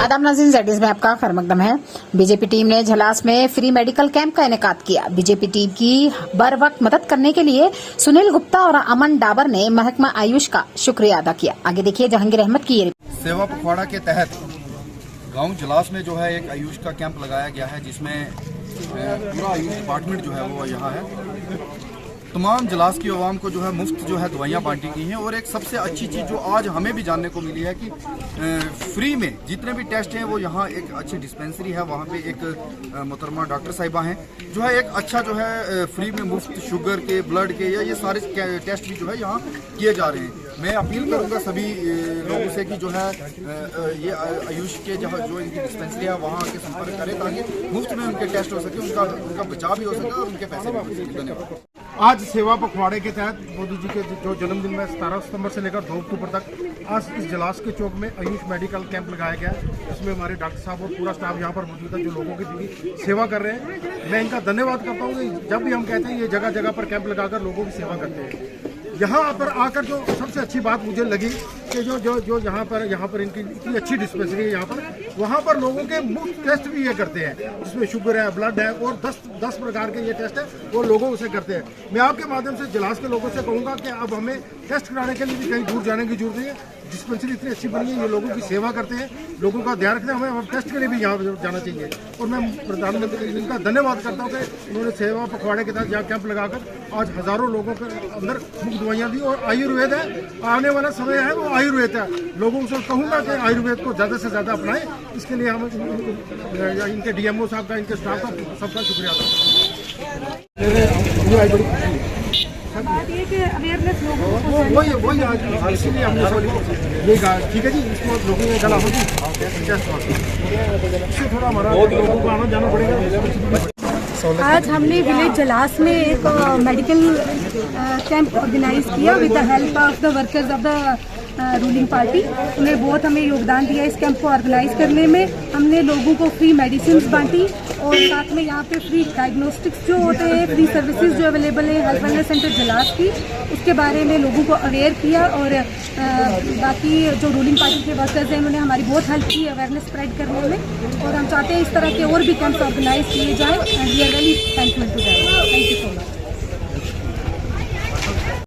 आदाब नाज़रीन, ज़ेडिस में आपका खैर मकदम है। बीजेपी टीम ने झलास में फ्री मेडिकल कैंप का इनेकाद किया। बीजेपी टीम की बर वक्त मदद करने के लिए सुनील गुप्ता और अमन डाबर ने महकमा आयुष का शुक्रिया अदा किया। आगे देखिए जहांगीर अहमद की ये सेवा पखवाड़ा के तहत गांव जलास में जो है एक आयुष का कैंप लगाया गया है, जिसमें पूरा आयुष डिपार्टमेंट जो है वो यहाँ है। तमाम जलास की आवाम को जो है मुफ्त जो है दवाइयाँ बांटी गई हैं। और एक सबसे अच्छी चीज़ जो आज हमें भी जानने को मिली है कि फ्री में जितने भी टेस्ट हैं वो यहाँ एक अच्छी डिस्पेंसरी है, वहाँ पे एक मोहतरमा डॉक्टर साहिबा हैं जो है एक अच्छा जो है फ्री में मुफ्त शुगर के, ब्लड के या ये सारे टेस्ट भी जो है यहाँ किए जा रहे हैं। मैं अपील करूँगा सभी लोगों से कि जो है ये आयुष के जो इनकी डिस्पेंसरी है वहाँ आके संपर्क करें ताकि मुफ्त में उनके टेस्ट हो सके, उनका बचाव भी हो सके और उनके पैसे भी हो सके। धन्यवाद। आज सेवा पखवाड़े के तहत मोदी जी के जो जन्मदिन में 17 सितंबर से लेकर 2 अक्टूबर तक आज इस जलास के चौक में आयुष मेडिकल कैंप लगाया गया है। इसमें हमारे डॉक्टर साहब और पूरा स्टाफ यहाँ पर मौजूद है जो लोगों की सेवा कर रहे हैं। मैं इनका धन्यवाद करता हूँ कि जब भी हम कहते हैं ये जगह जगह पर कैंप लगाकर लोगों की सेवा करते हैं। यहाँ पर आकर जो सबसे अच्छी बात मुझे लगी कि जो यहाँ पर इनकी इतनी अच्छी डिस्पेंसरी है, यहाँ पर वहाँ पर लोगों के मुफ्त टेस्ट भी ये करते हैं, जिसमें शुगर है, ब्लड है और 10 प्रकार के ये टेस्ट है वो लोगों से करते हैं। मैं आपके माध्यम से जलास के लोगों से कहूँगा कि अब हमें टेस्ट कराने के लिए भी कहीं दूर जाने की जरूरत नहीं है। डिस्पेंसरी इतनी अच्छी बनी है, ये लोगों की सेवा करते हैं, लोगों का ध्यान रखते हैं। हमें टेस्ट के लिए भी यहाँ जाना चाहिए और मैं प्रधानमंत्री इनका धन्यवाद करता हूँ कि उन्होंने सेवा पखवाड़े के तहत यहाँ कैंप लगाकर आज हज़ारों लोगों के अंदर मुफ्त दवाइयाँ दी। और आयुर्वेद है, आने वाला समय है वो आयुर्वेद है। लोगों से कहूँगा कि आयुर्वेद को ज़्यादा से ज़्यादा अपनाएं। इसके लिए हम इनके डीएमओ साहब का, इनके स्टाफ का सबका शुक्रिया अदा करते हैं। बात ये कि अवेयरनेस लोगों को वही आज इसीलिए हमने ये कहा ठीक है जी, इसको लोगों में गला होगी इससे थोड़ा हमारा लोगों को आना जाना पड़ेगा। आज हमने विलेज जलास में एक मेडिकल कैंप ऑर्गेनाइज किया with the help of the workers of the ruling party. उन्हें बहुत हमें योगदान दिया इस कैंप को ऑर्गेनाइज करने में। हमने लोगों को फ्री मेडिसिन बांटी और साथ में यहाँ पे फ्री डायग्नोस्टिक्स जो होते हैं, फ्री सर्विसेज जो अवेलेबल है हेल्थ वेलनेस सेंटर जलास की, उसके बारे में लोगों को अवेयर किया। और बाकी जो रूलिंग पार्टी के वर्कर्स हैं उन्होंने हमारी बहुत हेल्प की अवेयरनेस स्प्रेड करने में। और हम चाहते हैं इस तरह के और भी कैंप्स ऑर्गेनाइज किए जाएँ and we are very thankful to that. Thank you so much.